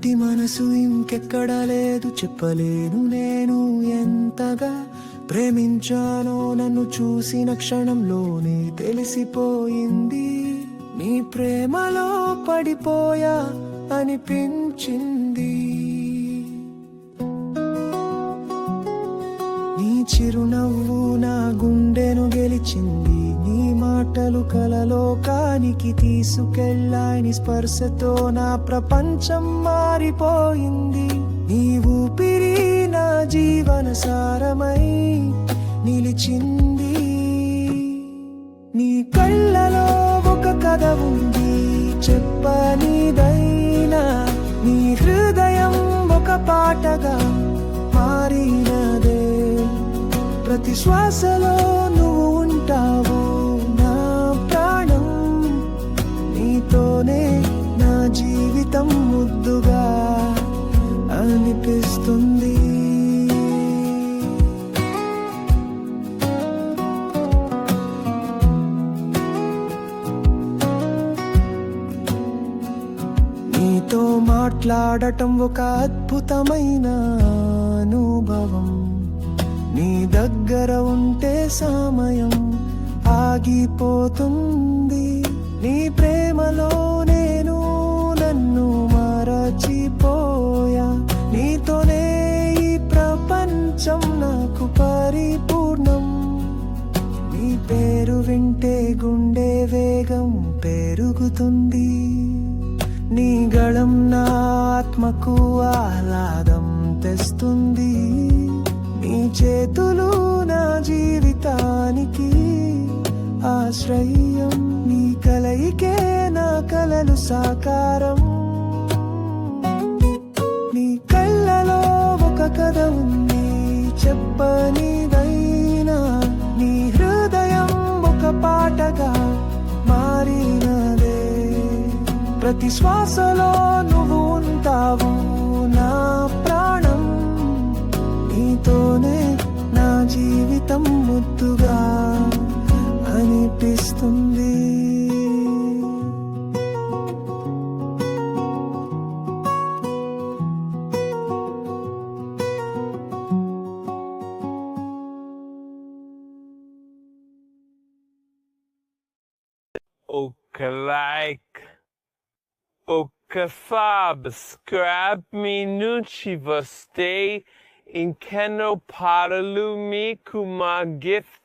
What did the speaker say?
నీలాంటి మనసు ఇంకెక్కడా లేదు, చెప్పలేను నేను ఎంతగా ప్రేమించానో. నన్ను చూసిన క్షణంలోనే తెలిసిపోయింది, నీ ప్రేమలో పడిపోయా అనిపించింది. నీ చిరునవ్వు నా గుండెను గెలిచింది, నీ మాటలు కలలోకానికి తీసుకెళ్ళాయి, స్పర్శతో నా ప్రపంచం మారిపోయింది. నీ ఊపిరి నా జీవన సారమై నిలిచింది. నీ కళ్ళలో ఒక కథ ఉంది, చెప్పనిదైనా. నీ హృదయం ఒక పాటగా మారినదే, ప్రతి శ్వాసలో నువ్వు ఉంటావు నా ప్రాణం. నీతోనే నా జీవితం ముద్దుగా అనిపిస్తుంది. నీతో మాట్లాడటం ఒక అద్భుతమైన అనుభవం. నీ దగ్గర ఉంటే సమయం ఆగిపోతుంది. నీ ప్రేమలో నేను నన్ను మరచిపోయా, నీతోనే ఈ ప్రపంచం నాకు పరిపూర్ణం. నీ పేరు వింటే గుండె వేగం పెరుగుతుంది, నీ గళం నా ఆత్మకు ఆహ్లాదం తెస్తుంది. నీ చేతులు నా జీవితానికి ఆశ్రయం, నీ కలయికే నా కలలు సాకారం. నీ కళ్ళలో ఒక కథ ఉంది, చెప్పనిదైనా. నీ హృదయం ఒక పాటగా మారినదే, ప్రతి శ్వాసలో నువ్వు ఉంటావు నా ప్రాణం. నీతోనే నా జీవితం ముద్దుగా అనిపిస్తుంది. Och like och subscribe minuti você em canal para Lumi com uma gift